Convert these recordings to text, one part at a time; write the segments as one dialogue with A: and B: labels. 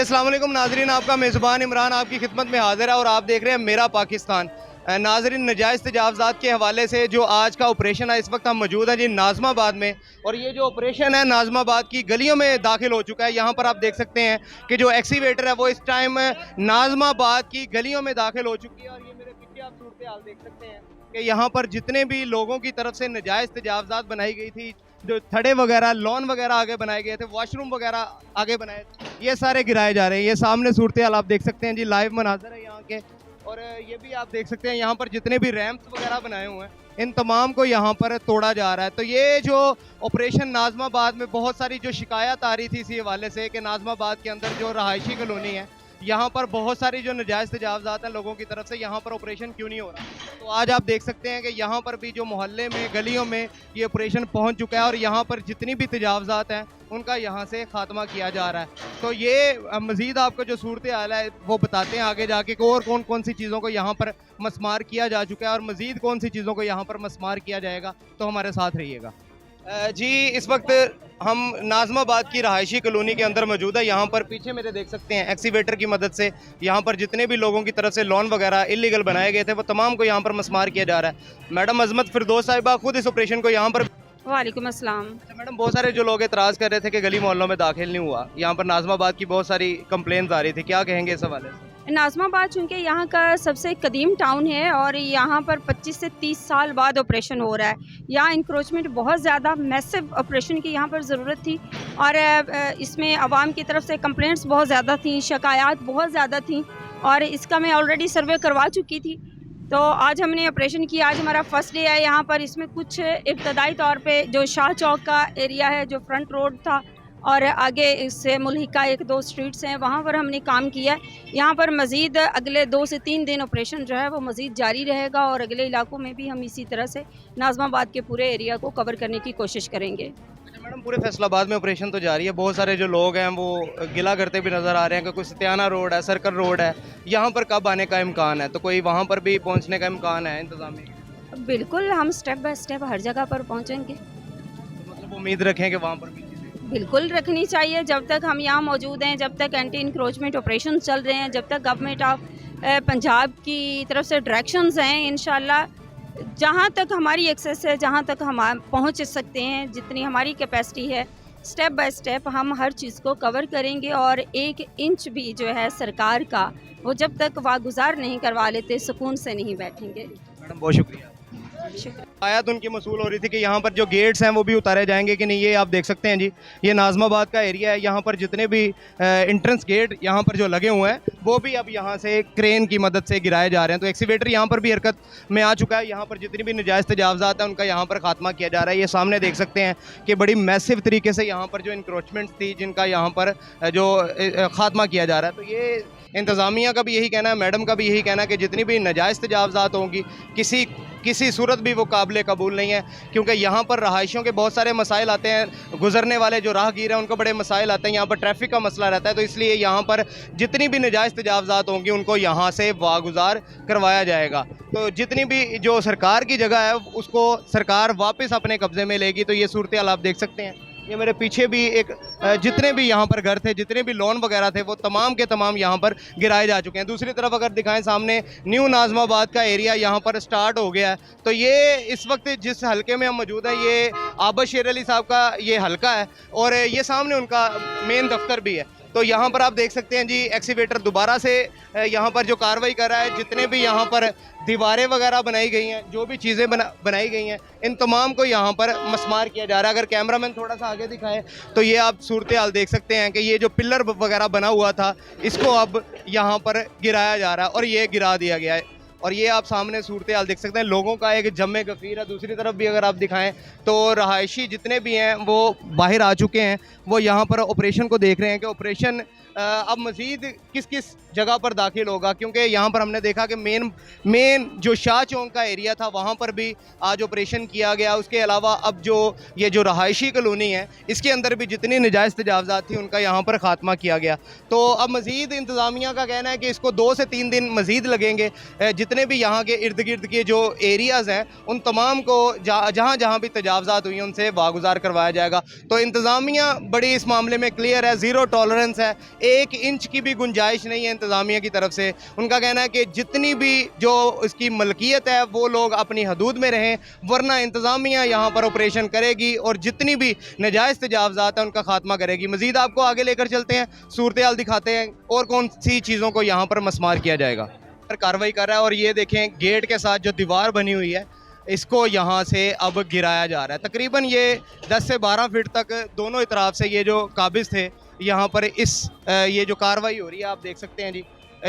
A: अस्सलाम वालेकुम नाजरीन, आपका मेज़बान इमरान आपकी खिदमत में हाजिर है और आप देख रहे हैं मेरा पाकिस्तान। नाजरीन, नजायज़ तजावज़ात के हवाले से जो आज का ऑपरेशन है, इस वक्त हम मौजूद हैं जी नाज़माबाद में। और ये जो ऑपरेशन है नाज़माबाद की गलियों में दाखिल हो चुका है। यहाँ पर आप देख सकते हैं कि जो एक्सीवेटर है वो इस टाइम नाज़माबाद की गलियों में दाखिल हो चुकी है। और ये मेरे पीछे आप सूरत हाल देख सकते हैं कि यहाँ पर जितने भी लोगों की तरफ से नजायज़ तजावज़ात बनाई गई थी, जो थड़े वगैरह लॉन वगैरह आगे बनाए गए थे, वॉशरूम वगैरह आगे बनाए, ये सारे गिराए जा रहे हैं। ये सामने सूरत हाल आप देख सकते हैं जी, लाइव मनाजर है यहाँ के। और ये भी आप देख सकते हैं यहाँ पर जितने भी रैंप्स वगैरह बनाए हुए हैं, इन तमाम को यहाँ पर तोड़ा जा रहा है। तो ये जो ऑपरेशन नाज़माबाद में बहुत सारी जो शिकायत आ रही थी इसी हवाले से कि नाज़माबाद के अंदर जो रहायशी कॉलोनी है, यहाँ पर बहुत सारी जो नजायज़ तजावज़ात हैं लोगों की तरफ से, यहाँ पर ऑपरेशन क्यों नहीं हो रहा। तो आज आप देख सकते हैं कि यहाँ पर भी जो मोहल्ले में गलियों में ये ऑपरेशन पहुँच चुका है और यहाँ पर जितनी भी तजावज़ात हैं उनका यहाँ से ख़ात्मा किया जा रहा है। तो ये मज़ीद आपको जो सूरत हाल है वो बताते हैं आगे जाके कि और कौन कौन सी चीज़ों को यहाँ पर मस्मार किया जा चुका है और मज़ीद कौन सी चीज़ों को यहाँ पर मस्मार किया जाएगा। तो हमारे साथ रहिएगा। जी, इस वक्त हम नाज़माबाद की रहायशी कॉलोनी के अंदर मौजूद है। यहाँ पर पीछे मेरे देख सकते हैं एक्सीवेटर की मदद से यहाँ पर जितने भी लोगों की तरफ से लॉन वगैरह इलीगल बनाए गए थे वो तमाम को यहाँ पर मस्मार किया जा रहा है। मैडम अजमत फिरदौस साहिबा खुद इस ऑपरेशन को यहाँ पर।
B: वालेकुम अस्सलाम।
A: अच्छा मैडम, बहुत सारे जो लोग एतराज़ कर रहे थे कि गली मोहल्लों में दाखिल नहीं हुआ, यहाँ पर नाज़माबाद की बहुत सारी कंप्लेंट्स आ रही थी, क्या कहेंगे इस हवाले से?
B: नाज़माबाद चूँकि यहाँ का सबसे कदीम टाउन है और यहाँ पर 25 से 30 साल बाद ऑपरेशन हो रहा है। यहाँ इंक्रोचमेंट बहुत ज़्यादा मैसिव ऑपरेशन की यहाँ पर ज़रूरत थी और इसमें आवाम की तरफ से कंप्लेंट्स बहुत ज़्यादा थी, शिकायत बहुत ज़्यादा थी और इसका मैं ऑलरेडी सर्वे करवा चुकी थी। तो आज हमने ऑपरेशन किया, आज हमारा फर्स्ट डे है यहाँ पर। इसमें कुछ इब्तदाई तौर पे जो शाह चौक का एरिया है, जो फ्रंट रोड था और आगे इससे मुल्हिका 1-2 स्ट्रीट्स हैं, वहाँ पर हमने काम किया है। यहाँ पर मज़ीद अगले 2 से 3 दिन ऑपरेशन जो है वो मज़ीद जारी रहेगा और अगले इलाकों में भी हम इसी तरह से नाज़माबाद के पूरे एरिया को कवर करने की कोशिश करेंगे।
A: अच्छा मैडम, पूरे फैसलाबाद में ऑपरेशन तो जारी है, बहुत सारे जो लोग हैं वो गिला करते भी नज़र आ रहे हैं कि कोई सत्याना रोड है, सर्कल रोड है, यहाँ पर कब आने का इम्कान है? तो कोई वहाँ पर भी पहुँचने का इम्कान है इंतज़ामिया?
B: बिल्कुल, हम स्टेप बाय स्टेप हर जगह पर पहुँचेंगे।
A: तो मतलब उम्मीद रखें कि वहाँ पर भी
B: बिल्कुल रखनी चाहिए। जब तक हम यहाँ मौजूद हैं, जब तक एंटी इंक्रोचमेंट ऑपरेशन चल रहे हैं, जब तक गवर्नमेंट ऑफ पंजाब की तरफ से डायरेक्शंस हैं, इंशाल्लाह जहाँ तक हमारी एक्सेस है, जहाँ तक हम पहुँच सकते हैं, जितनी हमारी कैपेसिटी है, स्टेप बाय स्टेप हम हर चीज़ को कवर करेंगे। और 1 इंच भी जो है सरकार का, वो जब तक वागुजार नहीं करवा लेते, सुकून से नहीं बैठेंगे।
A: मैडम बहुत शुक्रिया। आयत उनकी मसूल हो रही थी कि यहाँ पर जो गेट्स हैं वो भी उतारे जाएंगे कि नहीं। ये आप देख सकते हैं जी, ये नाज़माबाद का एरिया है। यहाँ पर जितने भी एंट्रेंस गेट यहाँ पर जो लगे हुए हैं वो भी अब यहाँ से क्रेन की मदद से गिराए जा रहे हैं। तो एक्सीवेटर यहाँ पर भी हरकत में आ चुका है। यहाँ पर जितनी भी नाजायज़ तजावज़ात हैं उनका यहाँ पर खात्मा किया जा रहा है। ये सामने देख सकते हैं कि बड़ी मैसिव तरीके से यहाँ पर जो इंक्रोचमेंट्स थी जिनका यहाँ पर जो खात्मा किया जा रहा है। तो ये इंतज़ामिया का भी यही कहना है, मैडम का भी यही कहना है कि जितनी भी नाजायज़ तजावज़ात होंगी किसी सूरत भी वो काबिल कबूल नहीं है, क्योंकि यहाँ पर रहायशियों के बहुत सारे मसाइल आते हैं, गुजरने वाले जो राहगीर हैं उनको बड़े मसाइल आते हैं, यहाँ पर ट्रैफिक का मसला रहता है। तो इसलिए यहाँ पर जितनी भी नाजायज़ तजावज़ात होंगी उनको यहाँ से वागुजार करवाया जाएगा। तो जितनी भी जो सरकार की जगह है उसको सरकार वापस अपने कब्ज़े में लेगी। तो ये सूरत हाल आप देख सकते हैं। ये मेरे पीछे भी एक जितने भी यहाँ पर घर थे, जितने भी लोन वगैरह थे, वो तमाम के तमाम यहाँ पर गिराए जा चुके हैं। दूसरी तरफ अगर दिखाएं, सामने न्यू नाज़माबाद का एरिया यहाँ पर स्टार्ट हो गया है। तो ये इस वक्त जिस हलके में हम मौजूद हैं, ये आबद शेर अली साहब का ये हलका है और ये सामने उनका मेन दफ्तर भी है। तो यहाँ पर आप देख सकते हैं जी, एक्सीवेटर दोबारा से यहाँ पर जो कार्रवाई कर रहा है। जितने भी यहाँ पर दीवारें वगैरह बनाई गई हैं, जो भी चीज़ें बनाई गई हैं, इन तमाम को यहाँ पर मस्मार किया जा रहा है। अगर कैमरामैन थोड़ा सा आगे दिखाए तो ये आप सूरत हाल देख सकते हैं कि ये जो पिलर वगैरह बना हुआ था इसको अब यहाँ पर गिराया जा रहा है और ये गिरा दिया गया है। और ये आप सामने सूरत हाल देख सकते हैं, लोगों का एक जम्मे गफ़ीर है। दूसरी तरफ भी अगर आप दिखाएं तो रहायशी जितने भी हैं वो बाहर आ चुके हैं, वो यहाँ पर ऑपरेशन को देख रहे हैं कि ऑपरेशन अब मज़ीद किस किस जगह पर दाखिल होगा। क्योंकि यहाँ पर हमने देखा कि मेन जो शाह चौक का एरिया था वहाँ पर भी आज ऑपरेशन किया गया। उसके अलावा अब ये जो रहायशी कॉलोनी है इसके अंदर भी जितनी नाजायज़ तजावज़ात थी उनका यहाँ पर ख़ात्मा किया गया। तो अब मज़ीद इंतज़ामिया का कहना है कि इसको 2 से 3 दिन मज़ीद लगेंगे। जितने भी यहाँ के इर्द गिर्द के जो एरियाज़ हैं उन तमाम को जहाँ जहाँ भी तजावज़ात हुई उनसे वागुजार करवाया जाएगा। तो इंतज़ामिया बड़ी इस मामले में क्लियर है, ज़ीरो टॉलरेंस है 1 इंच की भी गुंजाइश नहीं है इंतज़ामिया की तरफ से। उनका कहना है कि जितनी भी जो इसकी मलकियत है वो लोग अपनी हदूद में रहें, वरना इंतज़ामिया यहाँ पर ऑपरेशन करेगी और जितनी भी नाजायज़ तजावज़ात हैं उनका खात्मा करेगी। मज़ीद आपको आगे लेकर चलते हैं, सूरत हाल दिखाते हैं और कौन सी चीज़ों को यहाँ पर मस्मार किया जाएगा। कार्रवाई कर रहा है और ये देखें गेट के साथ जो दीवार बनी हुई है इसको यहाँ से अब गिराया जा रहा है। तकरीबन ये 10 से 12 फीट तक दोनों तरफ से ये जो काबिज थे यहाँ पर ये जो कार्रवाई हो रही है आप देख सकते हैं जी।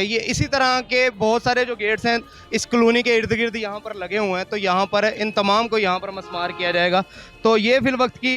A: ये इसी तरह के बहुत सारे जो गेट्स हैं इस कॉलोनी के इर्द गिर्द यहाँ पर लगे हुए हैं, तो यहाँ पर इन तमाम को यहाँ पर मस्मार किया जाएगा। तो ये फिलवक्त की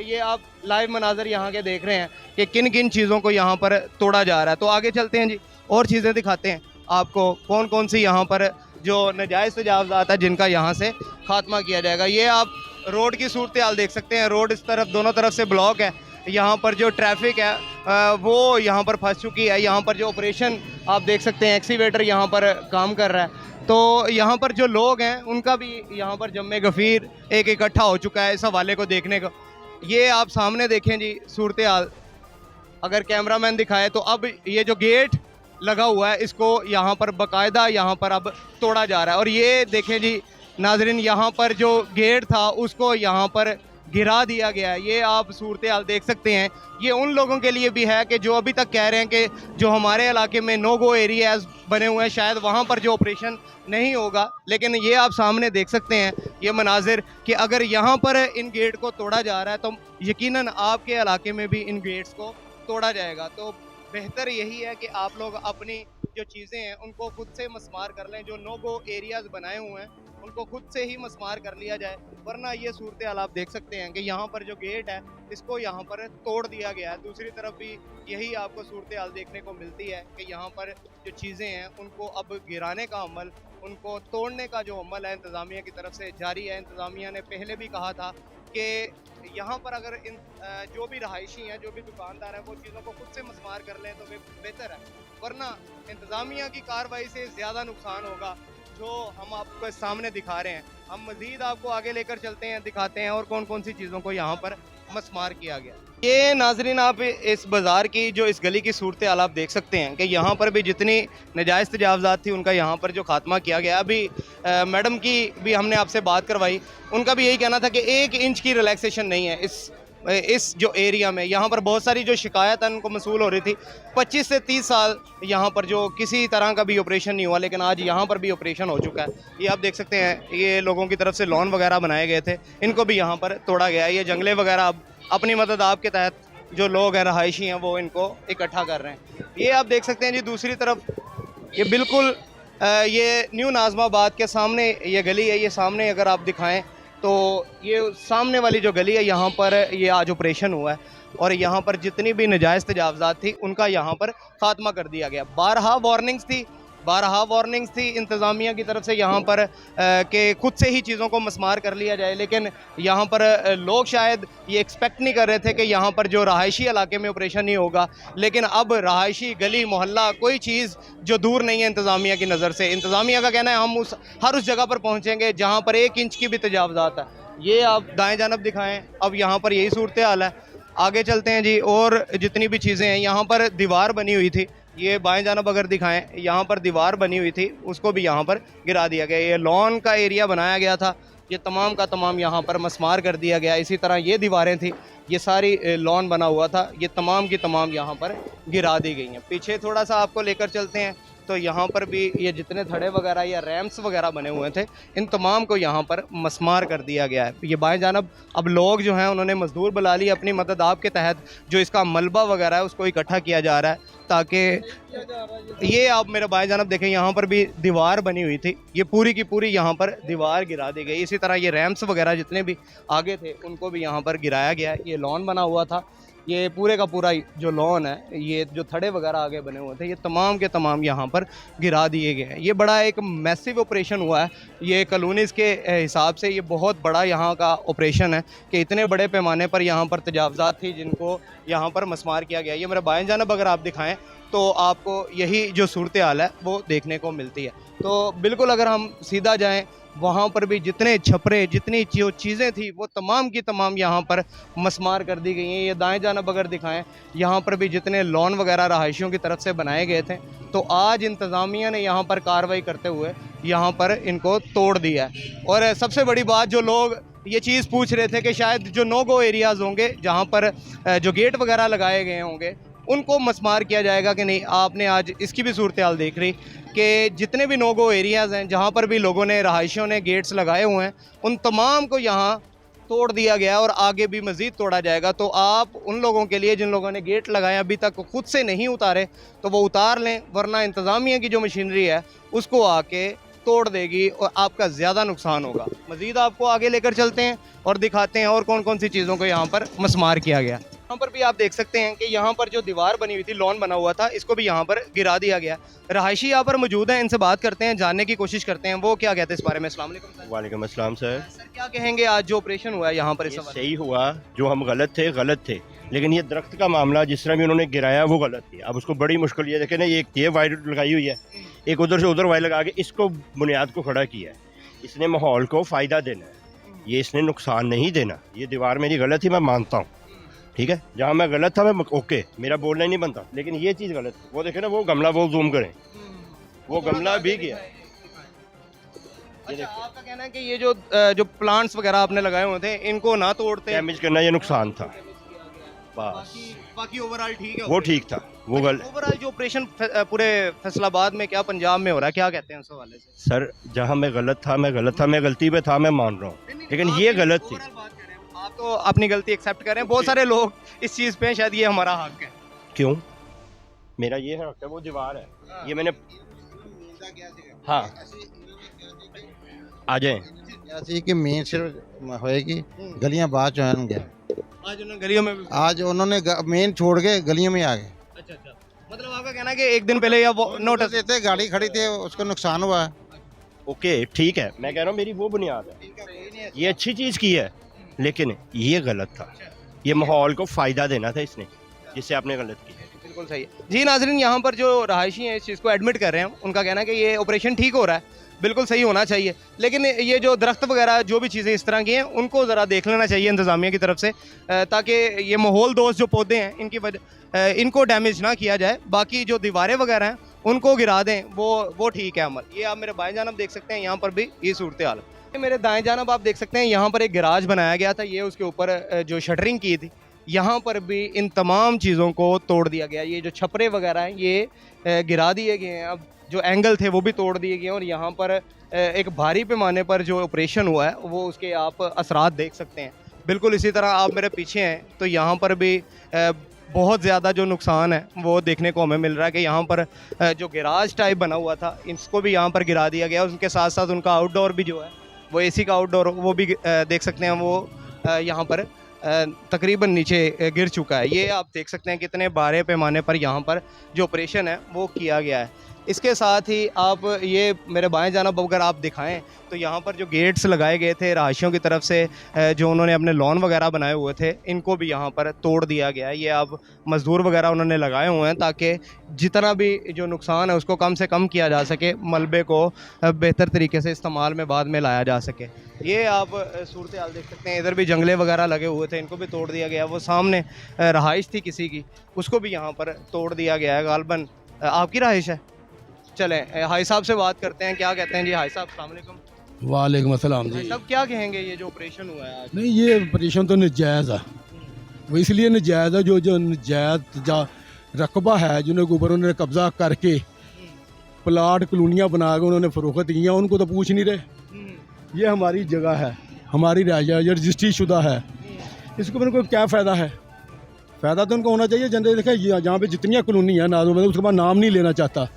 A: ये आप लाइव मनाजर यहाँ के देख रहे हैं कि किन किन चीज़ों को यहाँ पर तोड़ा जा रहा है। तो आगे चलते हैं जी और चीज़ें दिखाते हैं आपको कौन कौन सी यहाँ पर जो नाजायज़ तजावज़ात है जिनका यहाँ से खात्मा किया जाएगा। ये आप रोड की सूरत हाल देख सकते हैं, रोड इस तरफ दोनों तरफ से ब्लॉक है। यहाँ पर जो ट्रैफिक है वो यहाँ पर फंस चुकी है। यहाँ पर जो ऑपरेशन आप देख सकते हैं, एक्सीवेटर यहाँ पर काम कर रहा है। तो यहाँ पर जो लोग हैं उनका भी यहाँ पर जम्मे गफ़ीर एक इकट्ठा हो चुका है इस हवाले को देखने को। ये आप सामने देखें जी सूरत हाल, अगर कैमरामैन दिखाए तो अब ये जो गेट लगा हुआ है इसको यहाँ पर बाकायदा यहाँ पर अब तोड़ा जा रहा है। और ये देखें जी नाजरीन, यहाँ पर जो गेट था उसको यहाँ पर गिरा दिया गया है। ये आप सूरत हाल देख सकते हैं। ये उन लोगों के लिए भी है कि जो अभी तक कह रहे हैं कि जो हमारे इलाके में नो गो एरियाज बने हुए हैं शायद वहाँ पर जो ऑपरेशन नहीं होगा, लेकिन ये आप सामने देख सकते हैं ये मनाजिर कि अगर यहाँ पर इन गेट को तोड़ा जा रहा है तो यकीनन आपके इलाके में भी इन गेट्स को तोड़ा जाएगा। तो बेहतर यही है कि आप लोग अपनी जो चीज़ें हैं उनको खुद से मस्मार कर लें। जो नो गो एरियाज़ बनाए हुए हैं उनको खुद से ही मस्मार कर लिया जाए, वरना ये सूरत हाल आप देख सकते हैं कि यहाँ पर जो गेट है इसको यहाँ पर तोड़ दिया गया है। दूसरी तरफ भी यही आपको सूरत हाल देखने को मिलती है कि यहाँ पर जो चीज़ें हैं उनको अब गिराने का अमल, उनको तोड़ने का जो अमल है इंतज़ामिया की तरफ से जारी है। इंतज़ामिया ने पहले भी कहा था कि यहाँ पर अगर इन जो भी रहायशी हैं, जो भी दुकानदार हैं, वो चीज़ों को खुद से मस्मार कर लें तो बेहतर है, वरना इंतज़ामिया की कार्रवाई से ज़्यादा नुकसान होगा जो हम आपको सामने दिखा रहे हैं। हम मज़ीद आपको आगे लेकर चलते हैं, दिखाते हैं और कौन कौन सी चीज़ों को यहाँ पर मस्मार किया गया। ये नाजरीन आप इस बाज़ार की जो इस गली की सूरत हाल आप देख सकते हैं कि यहाँ पर भी जितनी नाजायज़ तजावज़ात थी उनका यहाँ पर जो खात्मा किया गया। अभी मैडम की भी हमने आपसे बात करवाई, उनका भी यही कहना था कि 1 इंच की रिलैक्सेशन नहीं है इस जो एरिया में। यहाँ पर बहुत सारी जो शिकायत उनको मसूल हो रही थी। 25 से 30 साल यहाँ पर जो किसी तरह का भी ऑपरेशन नहीं हुआ, लेकिन आज यहाँ पर भी ऑपरेशन हो चुका है। ये आप देख सकते हैं, ये लोगों की तरफ से लॉन वगैरह बनाए गए थे, इनको भी यहाँ पर तोड़ा गया है। ये जंगले वगैरह अब अपनी मदद आपके तहत जो लोग हैं रहायशी हैं वो इनको इकट्ठा कर रहे हैं। ये आप देख सकते हैं जी दूसरी तरफ ये बिल्कुल ये न्यू नाज़माबाद के सामने ये गली है। ये सामने अगर आप दिखाएं तो ये सामने वाली जो गली है यहाँ पर ये आज ऑपरेशन हुआ है और यहाँ पर जितनी भी नाजायज़ तजावज़ात थी उनका यहाँ पर ख़ात्मा कर दिया गया। 12 वार्निंग्स थी इंतज़ामिया की तरफ से यहाँ पर कि खुद से ही चीज़ों को मस्मार कर लिया जाए, लेकिन यहाँ पर लोग शायद ये एक्सपेक्ट नहीं कर रहे थे कि यहाँ पर जो रहायशी इलाके में ऑपरेशन नहीं होगा। लेकिन अब रहायशी गली मोहल्ला कोई चीज़ जो दूर नहीं है इंतज़ामिया की नज़र से। इंतज़ामिया का कहना है हम हर उस जगह पर पहुँचेंगे जहाँ पर 1 इंच की भी तजावज़ात है। ये आप दाएँ जानब दिखाएँ, अब यहाँ पर यही सूरत हाल है। आगे चलते हैं जी और जितनी भी चीज़ें हैं, यहाँ पर दीवार बनी हुई थी, ये बाएं जानब अगर दिखाएं, यहाँ पर दीवार बनी हुई थी उसको भी यहाँ पर गिरा दिया गया। ये लॉन का एरिया बनाया गया था, ये तमाम का तमाम यहाँ पर मस्मार कर दिया गया। इसी तरह ये दीवारें थी, ये सारी लॉन बना हुआ था, ये तमाम की तमाम यहाँ पर गिरा दी गई हैं। पीछे थोड़ा सा आपको लेकर चलते हैं तो यहाँ पर भी ये जितने थड़े वगैरह या रैम्प्स वगैरह बने हुए थे इन तमाम को यहाँ पर मस्मार कर दिया गया है। ये बाएं जानब अब लोग जो हैं उन्होंने मजदूर बुला ली, अपनी मदद आपके तहत जो इसका मलबा वगैरह है उसको इकट्ठा किया जा रहा है ताकि ये आप मेरे बाएं जानब देखें, यहाँ पर भी दीवार बनी हुई थी, ये पूरी की पूरी यहाँ पर दीवार गिरा दी गई। इसी तरह ये रैम्प्स वगैरह जितने भी आगे थे उनको भी यहाँ पर गिराया गया। ये लॉन बना हुआ था, ये पूरे का पूरा जो लॉन है, ये जो थड़े वगैरह आगे बने हुए थे, ये तमाम के तमाम यहाँ पर गिरा दिए गए हैं। ये बड़ा एक मैसिव ऑपरेशन हुआ है। ये कॉलोनीज़ के हिसाब से ये बहुत बड़ा यहाँ का ऑपरेशन है कि इतने बड़े पैमाने पर यहाँ पर तजावज़ात थी जिनको यहाँ पर मस्मार किया गया। ये मेरा बाएं जानब अगर आप दिखाएं तो आपको यही जो सूरत हाल है वो देखने को मिलती है। तो बिल्कुल अगर हम सीधा जाएं, वहाँ पर भी जितने छपरे, जितनी जो चीज़ें थी वो तमाम की तमाम यहाँ पर मसमार कर दी गई हैं। ये दाएं जानब अगर दिखाएं, यहाँ पर भी जितने लॉन वगैरह रहायशियों की तरफ से बनाए गए थे, तो आज इंतज़ामिया ने यहाँ पर कार्रवाई करते हुए यहाँ पर इनको तोड़ दिया है। और सबसे बड़ी बात, जो लोग ये चीज़ पूछ रहे थे कि शायद जो नो गो एरियाज़ होंगे जहाँ पर जो गेट वगैरह लगाए गए होंगे उनको मसमार किया जाएगा कि नहीं, आपने आज इसकी भी सूरत हाल देख रही कि जितने भी नो गो एरियाज़ हैं जहाँ पर भी लोगों ने, रहायशियों ने गेट्स लगाए हुए हैं, उन तमाम को यहाँ तोड़ दिया गया और आगे भी मज़ीद तोड़ा जाएगा। तो आप उन लोगों के लिए जिन लोगों ने गेट लगाए अभी तक खुद से नहीं उतारे, तो वो उतार लें, वरना इंतज़ामिया की जो मशीनरी है उसको आके तोड़ देगी और आपका ज़्यादा नुकसान होगा। मज़ीद आपको आगे लेकर चलते हैं और दिखाते हैं और कौन कौन सी चीज़ों को यहाँ पर मसमार किया गया। यहाँ पर भी आप देख सकते हैं कि यहाँ पर जो दीवार बनी हुई थी, लॉन बना हुआ था, इसको भी यहाँ पर गिरा दिया गया। रहायशी यहाँ पर मौजूद हैं, इनसे बात करते हैं, जानने की कोशिश करते हैं वो क्या कहते हैं इस बारे में। अस्सलाम वालेकुम सर।
C: वालेकुम अस्सलाम सर।
A: सर क्या कहेंगे, आज जो ऑपरेशन हुआ है यहाँ पर इस
C: ये
A: हवाले
C: सही हुआ, जो हम गलत थे, लेकिन ये दरख्त का मामला जिस तरह भी उन्होंने गिराया वो गलत थी। अब उसको बड़ी मुश्किल, ये देखें ना, ये वायर लगाई हुई है, एक उधर से उधर वायर लगा के इसको बुनियाद को खड़ा किया है। इसने माहौल को फ़ायदा देना है, ये इसने नुकसान नहीं देना। ये दीवार मेरी गलत थी, मैं मानता हूँ, ठीक है, जहाँ मैं गलत था मैं ओके, मेरा बोलना ही नहीं बनता, लेकिन ये चीज़ गलत थी। वो देखें ना, वो गमला, वो जूम करें, वो गमला भी गया।
A: अच्छा, आपका कहना है कि ये जो प्लांट्स वगैरह आपने लगाए हुए थे इनको ना तोड़ते,
C: डैमेज करना ये नुकसान था बस।
A: बाकी ओवरऑल ठीक है,
C: वो ठीक था, वो गलत।
A: ओवरऑल जो ऑपरेशन पूरे फैसलाबाद में, क्या पंजाब में हो रहा है, क्या कहते हैं उस हवाले से?
C: सर जहाँ मैं गलत था, मैं गलती पे था, मैं मान रहा हूँ, लेकिन ये गलत थी।
A: आप तो अपनी गलती एक्सेप्ट करें, बहुत सारे लोग इस चीज़ पे शायद ये हमारा हक है।
C: क्यों? मेरा ये हक है, वो दीवार है, ये मैंने, हाँ आ जाए।
D: ऐसी कि मेन सिर्फ होएगी, गलियां बाद जो है
A: आज उन्होंने गलियों में
D: आज उन्होंने मेन छोड़ के गलियों में आ गए।
A: अच्छा, मतलब आपका कहना है कि एक दिन पहले या वो नोटिस
D: देते, गाड़ी खड़ी थी, उसको नुकसान हुआ है।
C: ओके ठीक है, मैं कह रहा हूँ मेरी वो बुनियाद है, ये अच्छी चीज़ की है, लेकिन ये गलत था। ये माहौल को फ़ायदा देना था इसने, जिससे आपने गलत की।
A: बिल्कुल सही है जी। नाज़रीन, यहाँ पर जो रहायशी हैं इस चीज़ को एडमिट कर रहे हैं, उनका कहना है कि ये ऑपरेशन ठीक हो रहा है, बिल्कुल सही होना चाहिए, लेकिन ये जो दरख्त वगैरह जो भी चीज़ें इस तरह की हैं उनको ज़रा देख लेना चाहिए इंतज़ामिया की तरफ से, ताकि ये माहौल दोस्त जो पौधे हैं इनकी वजह इनको डैमेज ना किया जाए। बाकी जो दीवारें वगैरह हैं उनको गिरा दें, वो ठीक है अमल। ये आप मेरे बाएं जानब देख सकते हैं, यहाँ पर भी ये सूरत हाल है। मेरे दाएं जानब आप देख सकते हैं, यहाँ पर एक गैराज बनाया गया था, ये उसके ऊपर जो शटरिंग की थी, यहाँ पर भी इन तमाम चीज़ों को तोड़ दिया गया। ये जो छपरे वगैरह हैं ये गिरा दिए गए हैं, अब जो एंगल थे वो भी तोड़ दिए गए हैं, और यहाँ पर एक भारी पैमाने पर जो ऑपरेशन हुआ है वो उसके आप असरात देख सकते हैं। बिल्कुल इसी तरह आप मेरे पीछे हैं तो यहाँ पर भी बहुत ज़्यादा जो नुकसान है वो देखने को हमें मिल रहा है कि यहाँ पर जो गैराज टाइप बना हुआ था इसको भी यहाँ पर गिरा दिया गया। उनके साथ साथ उनका आउटडोर भी जो है वो एसी का आउटडोर वो भी देख सकते हैं, वो यहाँ पर तकरीबन नीचे गिर चुका है। ये आप देख सकते हैं कितने बड़े पैमाने पर यहाँ पर जो ऑपरेशन है वो किया गया है। इसके साथ ही आप ये मेरे बाएं जानब अगर आप दिखाएं तो यहाँ पर जो गेट्स लगाए गए थे रहायशियों की तरफ से, जो उन्होंने अपने लॉन वगैरह बनाए हुए थे, इनको भी यहाँ पर तोड़ दिया गया है। ये आप मज़दूर वगैरह उन्होंने लगाए हुए हैं ताकि जितना भी जो नुकसान है उसको कम से कम किया जा सके, मलबे को बेहतर तरीके से इस्तेमाल में बाद में लाया जा सके। ये आप सूरत हाल देख सकते हैं, इधर भी जंगले वगैरह लगे हुए थे, इनको भी तोड़ दिया गया। वो सामने रहाइश थी किसी की, उसको भी यहाँ पर तोड़ दिया गया है। गालबन आपकी रहाइश है। चलें हाई साहब से बात करते हैं, क्या कहते हैं जी। हाई साहब अस्सलाम वालेकुम।
E: वालेकुम अस्सलाम जी।
A: सब क्या कहेंगे, ये जो ऑपरेशन हुआ है आज?
E: नहीं, ये ऑपरेशन तो नाजायज़ है, वो इसलिए नाजायज़ है जो नाजायज़ रकबा है जिनके ऊपर उन्होंने कब्जा करके प्लाट कॉलोनियाँ बना के उन्होंने फरोख्त किया, उनको तो पूछ नहीं रहे। ये हमारी जगह है, हमारी रियायत रजिस्ट्री शुदा है, इसको मेरे को क्या फ़ायदा है? फ़ायदा तो उनको होना चाहिए। जनरल देखा जहाँ पे जितनी कॉलोनी है ना, मैं उसके बाद नाम नहीं लेना चाहता,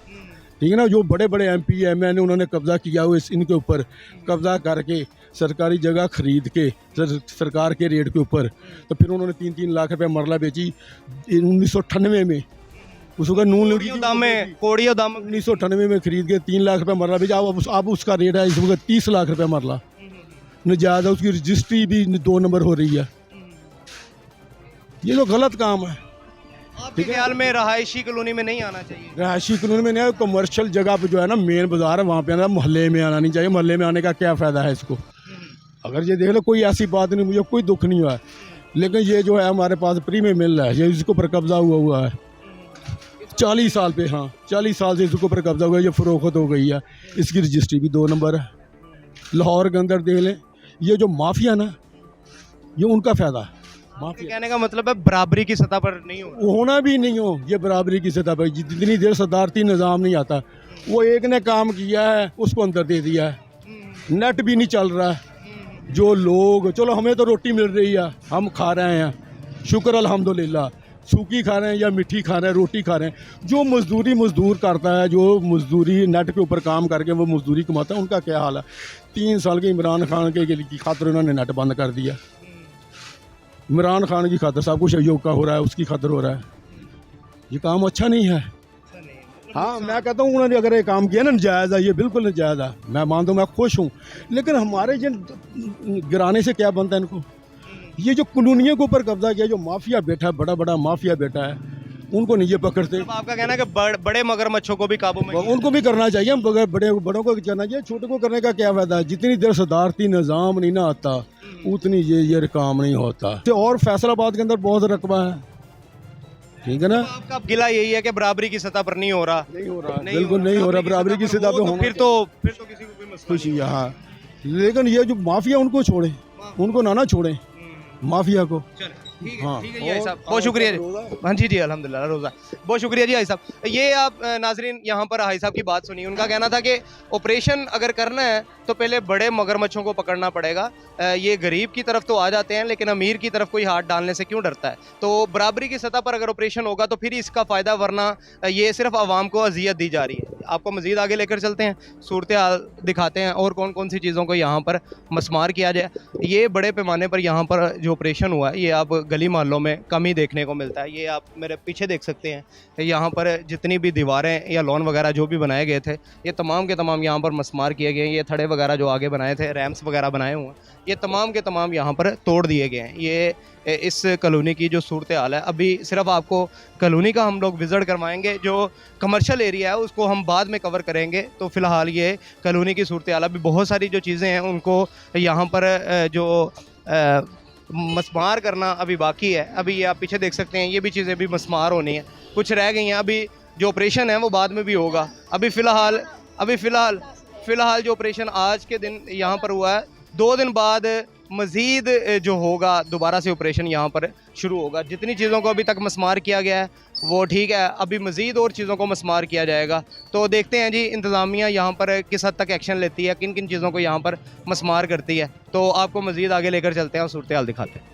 E: ठीक है ना, जो बड़े बड़े MP MN उन्होंने कब्ज़ा किया हुआ इनके ऊपर, कब्ज़ा करके सरकारी जगह ख़रीद के सरकार के रेट के ऊपर, तो फिर उन्होंने 3-3 लाख रुपए मरला बेची 1998 में। उसका नून
A: दाम में कोड़ियों दाम
E: 1998 में खरीद के 3 लाख रुपए मरला बेचा। अब उसका रेट है इस वक्त 30 लाख रुपए मरला, नाजायज़। उसकी रजिस्ट्री भी 2 नंबर हो रही है। ये तो गलत काम है,
A: आपके ख्याल में रहायशी कॉलोनी में नहीं आना चाहिए?
E: रहायशी कॉलोनी में नहीं, कमर्शियल जगह पे जो है ना, मेन बाजार है, वहाँ पे आना, मोहल्ले में आना नहीं चाहिए। मोहल्ले में आने का क्या फ़ायदा है इसको? अगर ये देख लो, कोई ऐसी बात नहीं, मुझे कोई दुख नहीं हुआ है, लेकिन ये जो है हमारे पास फ्री में मिल रहा है, ये इसके ऊपर कब्जा हुआ है 40 साल पे। हाँ, 40 साल से इसके ऊपर कब्जा हुआ है, ये फरोख्त हो गई है। इसकी रजिस्ट्री भी 2 नंबर है। लाहौर के अंदर देख लें, ये जो माफिया ना, ये उनका फ़ायदा है।
A: आपके कहने का मतलब है बराबरी की सतह पर नहीं हो?
E: होना भी नहीं हो, ये बराबरी की सतह पर जितनी देर सदारती निज़ाम नहीं आता, वो एक ने काम किया है उसको अंदर दे दिया है, नेट भी नहीं चल रहा है। जो लोग, चलो हमें तो रोटी मिल रही है, हम खा रहे हैं, शुक्र अल्हम्दुलिल्लाह, सूखी खा रहे हैं या मिठी खा रहे हैं, रोटी खा रहे हैं। जो मजदूर करता है, जो मजदूरी नेट के ऊपर काम करके वो मजदूरी कमाता है, उनका क्या हाल है? 3 साल के इमरान खान की खातिर उन्होंने नेट बंद कर दिया। इमरान खान की खातिर सब कुछ योग का हो रहा है, उसकी खातिर हो रहा है। ये काम अच्छा नहीं है। हाँ, मैं कहता हूँ उन्होंने अगर ये काम किया ना, जायज़ है, ये बिल्कुल जायज़ है, मैं मानता हूँ, मैं खुश हूँ। लेकिन हमारे जिन गिराने से क्या बनता है इनको? ये जो कॉलोनियों के ऊपर कब्जा किया, जो माफिया बैठा है, बड़ा माफिया बैठा है, उनको नहीं ये पकड़ते।
A: तो आपका कहना है कि बड़े मगरमच्छों को भी काबू में
E: उनको भी करना चाहिए, बगैर बड़ों को करना चाहिए, छोटे को करने का क्या फायदा है? जितनी देर सदारती निज़ाम नहीं ना आता, उतनी ये काम नहीं होता। और फैसलाबाद के अंदर बहुत रकबा है, ठीक है ना।
A: तो आपका गिला यही है कि बराबरी की सतह पर नहीं हो रहा?
E: बिल्कुल नहीं हो रहा, बराबरी की सतह पे होना।
A: फिर तो किसी को कोई मसला
E: खुशी है। हाँ, लेकिन ये जो माफिया, उनको छोड़े, उनको ना छोड़े माफिया को।
A: ठीक
E: हाँ,
A: है जी भाई साहब, बहुत शुक्रिया जी। हाँ जी अल्हम्दुलिल्लाह रोज़ा, बहुत शुक्रिया जी भाई साहब। ये आप नाजरीन यहाँ पर भाई साहब की बात सुनिए। उनका कहना था कि ऑपरेशन अगर करना है तो पहले बड़े मगरमच्छों को पकड़ना पड़ेगा। ये गरीब की तरफ तो आ जाते हैं, लेकिन अमीर की तरफ कोई हाथ डालने से क्यों डरता है? तो बराबरी की सतह पर अगर ऑपरेशन होगा तो फिर इसका फ़ायदा, वरना ये सिर्फ आवाम को अजियत दी जा रही है। आपको मज़ीद आगे लेकर चलते हैं, सूरत हाल दिखाते हैं और कौन कौन सी चीज़ों को यहाँ पर मस्मार किया जाए। ये बड़े पैमाने पर यहाँ पर जो ऑपरेशन हुआ है, ये आप गली मोहल्लों में कम ही देखने को मिलता है। ये आप मेरे पीछे देख सकते हैं, यहाँ पर जितनी भी दीवारें या लॉन वगैरह जो भी बनाए गए थे, ये तमाम के तमाम यहाँ पर मस्मार किए गए हैं। ये थड़े वगैरह जो आगे बनाए थे, रैम्प्स वगैरह बनाए हुए हैं, ये तमाम के तमाम यहाँ पर तोड़ दिए गए हैं। ये इस कॉलोनी की जो सूरत हाल है, अभी सिर्फ आपको कॉलोनी का हम लोग विज़िट करवाएंगे, जो कमर्शियल एरिया है उसको हम बाद में कवर करेंगे। तो फ़िलहाल ये कॉलोनी की सूरत हाल, अभी बहुत सारी जो चीज़ें हैं उनको यहाँ पर जो मस्मार करना अभी बाकी है। अभी ये आप पीछे देख सकते हैं, ये भी चीज़ें भी मस्मार होनी है, कुछ रह गई हैं। अभी जो ऑपरेशन है वो बाद में भी होगा। अभी फ़िलहाल जो ऑपरेशन आज के दिन यहाँ पर हुआ है, 2 दिन बाद मज़ीद जो होगा दोबारा से ऑपरेशन यहाँ पर शुरू होगा। जितनी चीज़ों को अभी तक मस्मार किया गया है वो ठीक है, अभी मज़ीद और चीज़ों को मस्मार किया जाएगा। तो देखते हैं जी इंतज़ामिया यहाँ पर किस हद तक एक्शन लेती है, किन किन चीज़ों को यहाँ पर मस्मार करती है। तो आपको मज़ीद आगे लेकर चलते हैं और सूरत हाल दिखाते हैं।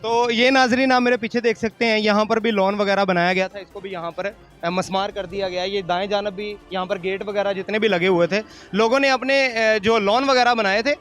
A: तो ये नाजरीन आप मेरे पीछे देख सकते हैं, यहाँ पर भी लॉन वगैरह बनाया गया था, इसको भी यहाँ पर मस्मार कर दिया गया है। ये दाएं जानब भी यहाँ पर गेट वगैरह जितने भी लगे हुए थे, लोगों ने अपने जो लॉन वगैरह बनाए थे,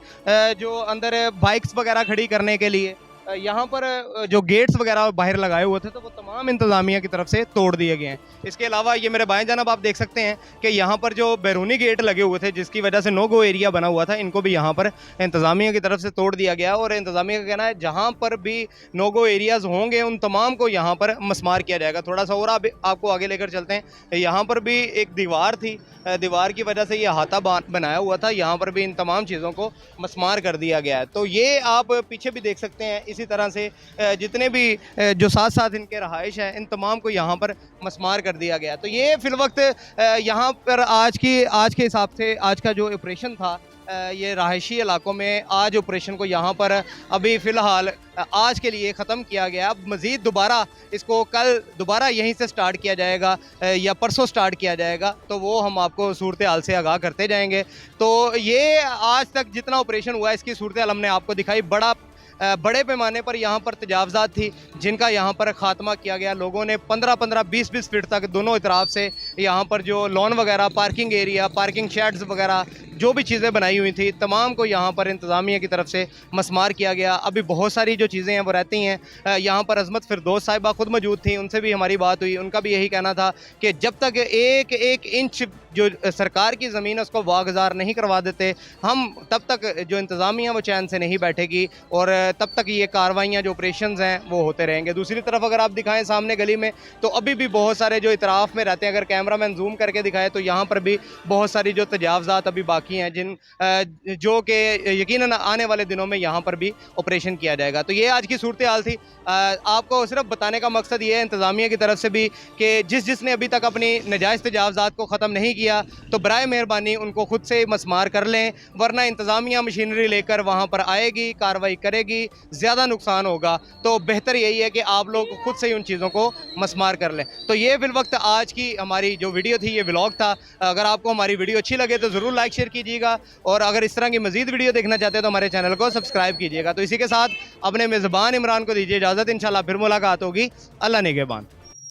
A: जो अंदर बाइक्स वगैरह खड़ी करने के लिए यहाँ पर जो गेट्स वगैरह बाहर लगाए हुए थे, तो वो तमाम इंतज़ामिया की तरफ से तोड़ दिए गए हैं। इसके अलावा ये मेरे बाएं जानब आप देख सकते हैं कि यहाँ पर जो बैरूनी गेट लगे हुए थे, जिसकी वजह से नो गो एरिया बना हुआ था, इनको भी यहाँ पर इंतज़ामिया की तरफ से तोड़ दिया गया। और इंतज़ामिया का कहना है जहाँ पर भी नो गो एरियाज़ होंगे उन तमाम को यहाँ पर मस्मार किया जाएगा। थोड़ा सा और आपको आगे लेकर चलते हैं। यहाँ पर भी एक दीवार थी, दीवार की वजह से ये अहाता बनाया हुआ था, यहाँ पर भी इन तमाम चीज़ों को मस्मार कर दिया गया है। तो ये आप पीछे भी देख सकते हैं, इसी तरह से जितने भी जो साथ साथ इनके रहाइश हैं, इन तमाम को यहाँ पर मस्मार कर दिया गया। तो ये फिलवक्त यहाँ पर आज के हिसाब से आज का जो ऑपरेशन था, ये रहायशी इलाकों में आज ऑपरेशन को यहाँ पर अभी फ़िलहाल आज के लिए ख़त्म किया गया। अब मज़ीद दोबारा इसको कल दोबारा यहीं से स्टार्ट किया जाएगा या परसों स्टार्ट किया जाएगा, तो वो हम आपको सूरत हाल से आगाह करते जाएंगे। तो ये आज तक जितना ऑपरेशन हुआ है, इसकी सूरत हाल हमने आपको दिखाई। बड़े पैमाने पर यहाँ पर तजावज़ात थी जिनका यहाँ पर ख़ात्मा किया गया। लोगों ने 15-15, 20-20 फीट तक दोनों इतराफ़ से यहाँ पर जो लॉन वगैरह, पार्किंग एरिया, पार्किंग शेड्स वगैरह, जो भी चीज़ें बनाई हुई थी तमाम को यहाँ पर इंतज़ामिया की तरफ से मसमार किया गया। अभी बहुत सारी जो चीज़ें हैं वो रहती हैं। यहाँ पर अज़मत फिरदौस साहिबा खुद मौजूद थी, उनसे भी हमारी बात हुई। उनका भी यही कहना था कि जब तक एक एक इंच जो सरकार की ज़मीन है उसको वागुज़ार नहीं करवा देते हम, तब तक जो इंतज़ामिया वो चैन से नहीं बैठेगी और तब तक ये कार्रवाइयाँ जो ऑपरेशंस हैं वो होते रहेंगे। दूसरी तरफ अगर आप दिखाएं सामने गली में तो अभी भी बहुत सारे जो इतराफ़ में रहते हैं, अगर कैमरामैन जूम करके दिखाए तो यहाँ पर भी बहुत सारी जो तजावज़ात अभी बाकी हैं जो कि यकीनन आने वाले दिनों में यहाँ पर भी ऑपरेशन किया जाएगा। तो ये आज की सूरत हाल थी। आपको सिर्फ बताने का मकसद ये है इंतज़ामिया की तरफ से भी कि जिसने अभी तक अपनी नजायज़ तजावज़ात को ख़त्म नहीं किया तो बराए मेहरबानी उनको खुद से मसमार कर लें, वरना इंतज़ामिया मशीनरी लेकर वहाँ पर आएगी, कार्रवाई करेगी, ज़्यादा नुकसान होगा। तो बेहतर यही है कि आप लोग खुद से ही उन चीज़ों को मसमार कर लें। तो ये फिलवक्त आज की हमारी जो वीडियो थी, ये व्लॉग था। अगर आपको हमारी वीडियो अच्छी लगे तो ज़रूर लाइक शेयर कीजिएगा और अगर इस तरह की मज़ीद वीडियो देखना चाहते हैं तो हमारे चैनल को सब्सक्राइब कीजिएगा। तो इसी के साथ अपने मेज़बान इमरान को दीजिए इजाज़त। इंशाल्लाह फिर मुलाकात होगी। अल्लाह निगहबान।